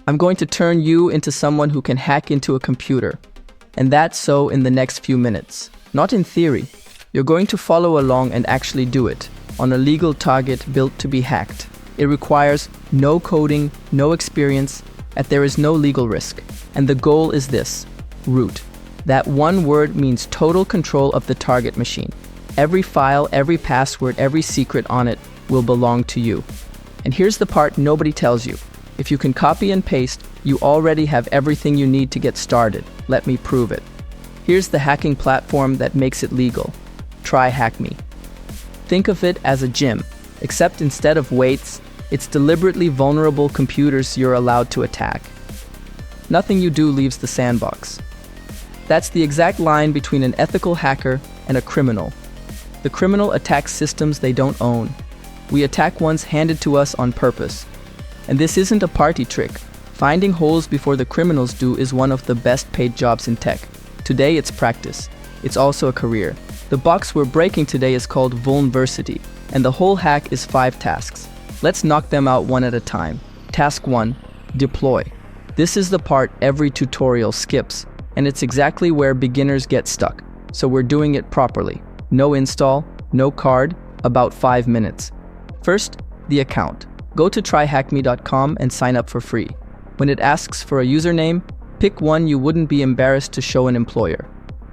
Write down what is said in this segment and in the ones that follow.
I'm going to turn you into someone who can hack into a computer. And that's so in the next few minutes. Not in theory. You're going to follow along and actually do it on a legal target built to be hacked. It requires no coding, no experience, and there is no legal risk. And the goal is this: root. That one word means total control of the target machine. Every file, every password, every secret on it will belong to you. And here's the part nobody tells you. If you can copy and paste, you already have everything you need to get started. Let me prove it. Here's the hacking platform that makes it legal. Tryhackme. Think of it as a gym, except instead of weights, it's deliberately vulnerable computers you're allowed to attack. Nothing you do leaves the sandbox. That's the exact line between an ethical hacker and a criminal. The criminal attacks systems they don't own. We attack ones handed to us on purpose. And this isn't a party trick. Finding holes before the criminals do is one of the best paid jobs in tech. Today it's practice. It's also a career. The box we're breaking today is called vulnerability, and the whole hack is 5 tasks. Let's knock them out one at a time. Task 1, deploy. This is the part every tutorial skips, and it's exactly where beginners get stuck. So we're doing it properly. No install, no card, about 5 minutes. First, the account. Go to tryhackme.com and sign up for free. When it asks for a username, pick one you wouldn't be embarrassed to show an employer.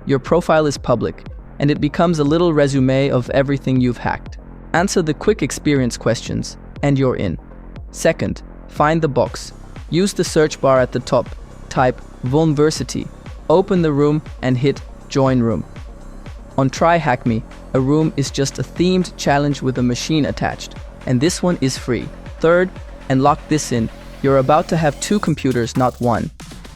Your profile is public, and it becomes a little resume of everything you've hacked. Answer the quick experience questions, and you're in. Second, find the box. Use the search bar at the top, type vulnerability, open the room, and hit join room. On Tryhackme, a room is just a themed challenge with a machine attached, and this one is free. Third, and lock this in, you're about to have 2 computers, not one.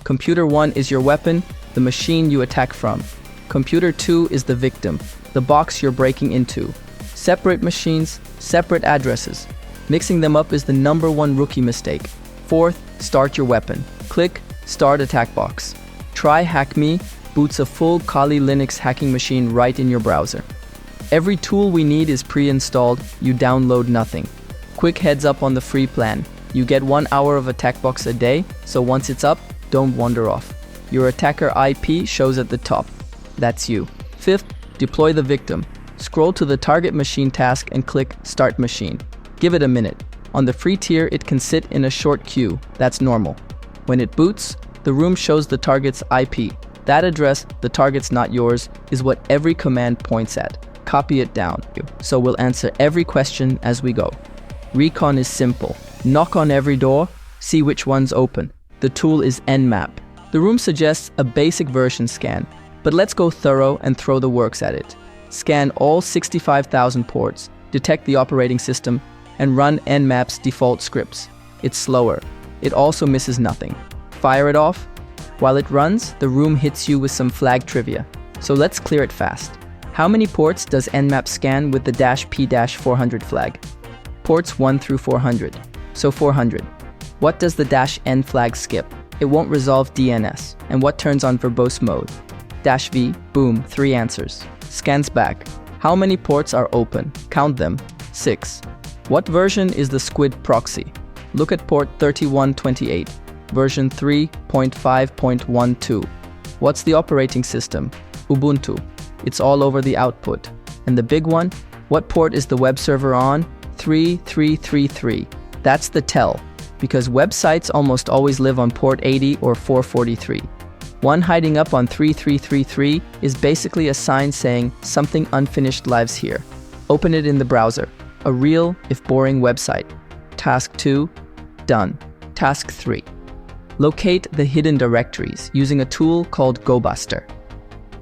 Computer 1 is your weapon, the machine you attack from. Computer 2 is the victim, the box you're breaking into. Separate machines, separate addresses. Mixing them up is the #1 rookie mistake. Fourth, start your weapon. Click Start Attack Box. Tryhackme boots a full Kali Linux hacking machine right in your browser. Every tool we need is pre-installed, you download nothing. Quick heads up on the free plan. You get 1 hour of attack box a day, so once it's up, don't wander off. Your attacker IP shows at the top. That's you. Fifth, deploy the victim. Scroll to the target machine task and click Start Machine. Give it a minute. On the free tier, it can sit in a short queue. That's normal. When it boots, the room shows the target's IP. That address, the target's not yours, is what every command points at. Copy it down. So we'll answer every question as we go. Recon is simple. Knock on every door, see which one's open. The tool is Nmap. The room suggests a basic version scan, but let's go thorough and throw the works at it. Scan all 65,000 ports, detect the operating system, and run Nmap's default scripts. It's slower. It also misses nothing. Fire it off. While it runs, the room hits you with some flag trivia. So let's clear it fast. How many ports does Nmap scan with the -P-400 flag? Ports 1 through 400. So 400. What does the -N flag skip? It won't resolve DNS. And what turns on verbose mode? -V, boom, 3 answers. Scans back. How many ports are open? Count them. 6. What version is the Squid proxy? Look at port 3128, version 3.5.12. What's the operating system? Ubuntu. It's all over the output. And the big one? What port is the web server on? 3333. That's the tell, because websites almost always live on port 80 or 443. One hiding up on 3333 is basically a sign saying something unfinished lives here. Open it in the browser. A real, if boring, website. Task 2, done. Task 3. Locate the hidden directories using a tool called GoBuster.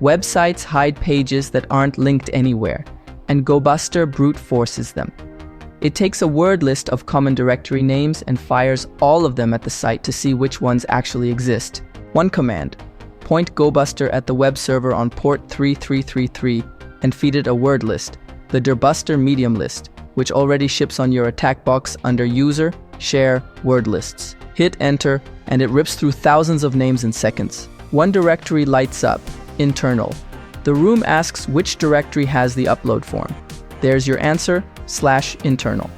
Websites hide pages that aren't linked anywhere, and GoBuster brute forces them. It takes a word list of common directory names and fires all of them at the site to see which ones actually exist. One command: point GoBuster at the web server on port 3333 and feed it a word list, the dirbuster medium list, which already ships on your attack box under user, share, word lists. Hit enter, and it rips through thousands of names in seconds. One directory lights up, internal. The room asks which directory has the upload form. There's your answer, /internal.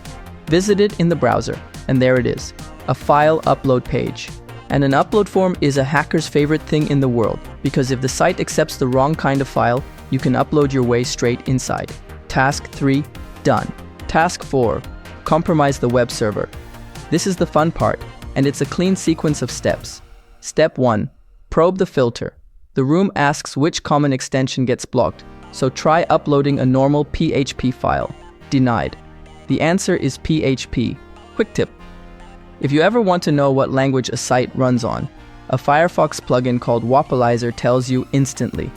Visit it in the browser, and there it is, a file upload page. And an upload form is a hacker's favorite thing in the world, because if the site accepts the wrong kind of file, you can upload your way straight inside. Task 3, done. Task 4, compromise the web server. This is the fun part, and it's a clean sequence of steps. Step 1, probe the filter. The room asks which common extension gets blocked, so try uploading a normal PHP file. Denied. The answer is PHP. Quick tip. If you ever want to know what language a site runs on, a Firefox plugin called Wapalizer tells you instantly.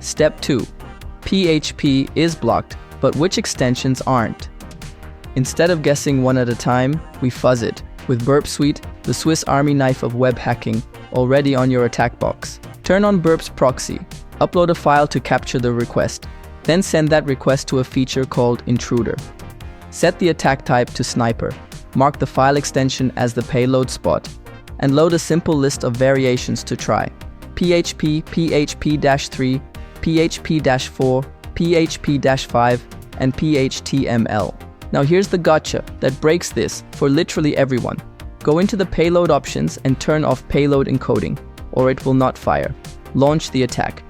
Step 2. PHP is blocked, but which extensions aren't? Instead of guessing one at a time, we fuzz it with Burp Suite, the Swiss Army knife of web hacking, already on your attack box. Turn on Burp's proxy, upload a file to capture the request, then send that request to a feature called Intruder. Set the attack type to Sniper, mark the file extension as the payload spot, and load a simple list of variations to try. PHP, PHP-3, PHP-4, PHP-5, and PHTML. Now here's the gotcha that breaks this for literally everyone. Go into the payload options and turn off payload encoding, or it will not fire. Launch the attack.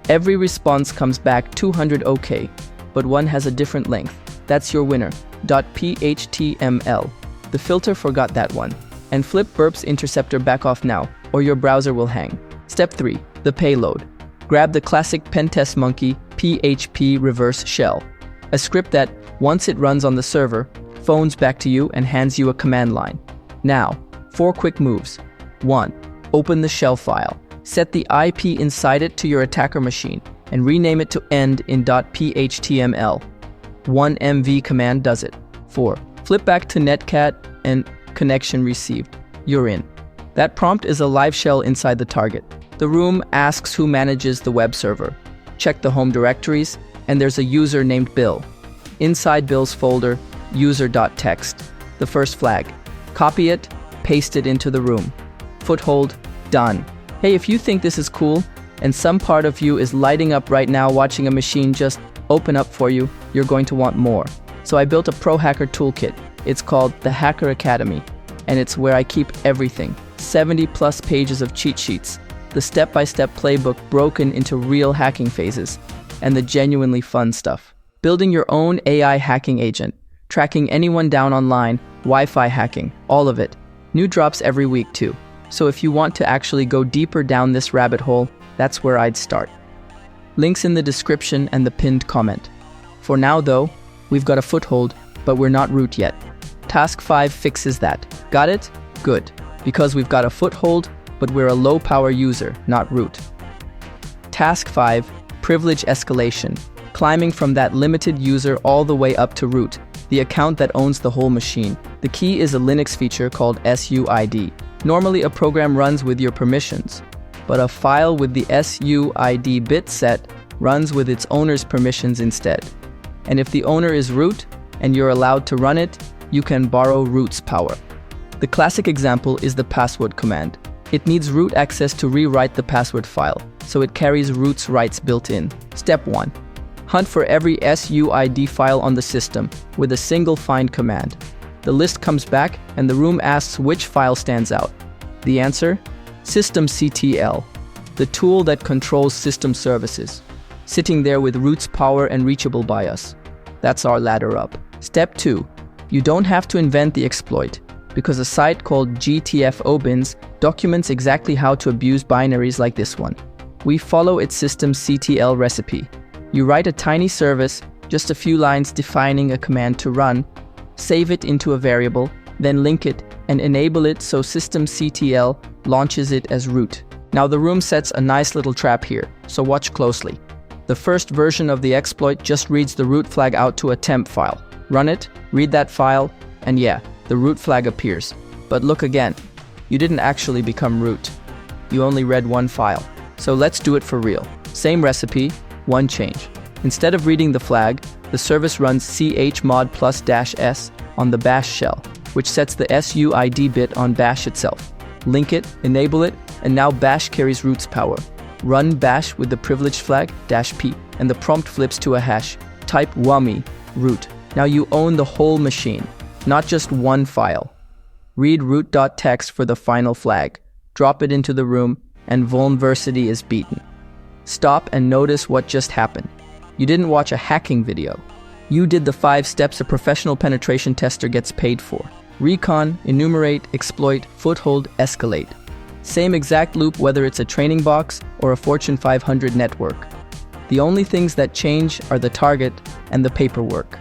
Every response comes back 200 OK, but one has a different length. That's your winner. .phtml. The filter forgot that one. And flip Burp's interceptor back off now, or your browser will hang. Step 3. The payload. Grab the classic pentest monkey PHP reverse shell, a script that, once it runs on the server, phones back to you and hands you a command line. Now, 4 quick moves. 1. Open the shell file. Set the IP inside it to your attacker machine and rename it to end in .phtml. 1 mv command does it. 4. Flip back to netcat and connection received. You're in. That prompt is a live shell inside the target. The room asks who manages the web server. Check the home directories, and there's a user named Bill. Inside Bill's folder, user.txt, the first flag. Copy it, paste it into the room. Foothold, done. Hey, if you think this is cool, and some part of you is lighting up right now watching a machine just open up for you, you're going to want more. So I built a pro hacker toolkit. It's called the Hacker Academy, and it's where I keep everything. 70+ pages of cheat sheets, the step-by-step playbook broken into real hacking phases, and the genuinely fun stuff. Building your own AI hacking agent, tracking anyone down online, Wi-Fi hacking, all of it. New drops every week too. So if you want to actually go deeper down this rabbit hole, that's where I'd start. Links in the description and the pinned comment. For now though, we've got a foothold, but we're not root yet. Task 5 fixes that. Got it? Good. Because we've got a foothold, but we're a low-power user, not root. Task 5, privilege escalation. Climbing from that limited user all the way up to root, the account that owns the whole machine. The key is a Linux feature called SUID. Normally a program runs with your permissions, but a file with the SUID bit set runs with its owner's permissions instead. And if the owner is root, and you're allowed to run it, you can borrow root's power. The classic example is the password command. It needs root access to rewrite the password file, so it carries root's rights built in. Step 1. Hunt for every SUID file on the system with a single find command. The list comes back, and the room asks which file stands out. The answer? systemctl, the tool that controls system services, sitting there with root's power and reachable by us. That's our ladder up. Step 2. You don't have to invent the exploit, because a site called GTFOBins documents exactly how to abuse binaries like this one. We follow its systemctl recipe. You write a tiny service, just a few lines defining a command to run, save it into a variable, then link it and enable it so systemctl launches it as root. Now the room sets a nice little trap here, so watch closely. The first version of the exploit just reads the root flag out to a temp file. Run it, read that file, and yeah, the root flag appears. But look again, you didn't actually become root. You only read one file. So let's do it for real. Same recipe, one change. Instead of reading the flag, the service runs chmod +-s on the bash shell, which sets the SUID bit on bash itself. Link it, enable it, and now bash carries root's power. Run bash with the privilege flag -p, and the prompt flips to a hash. Type wummy root. Now you own the whole machine, not just one file. Read root.txt for the final flag. drop it into the room, and vulnerability is beaten. Stop and notice what just happened. You didn't watch a hacking video. You did the 5 steps a professional penetration tester gets paid for. Recon, enumerate, exploit, foothold, escalate. Same exact loop whether it's a training box or a Fortune 500 network. The only things that change are the target and the paperwork.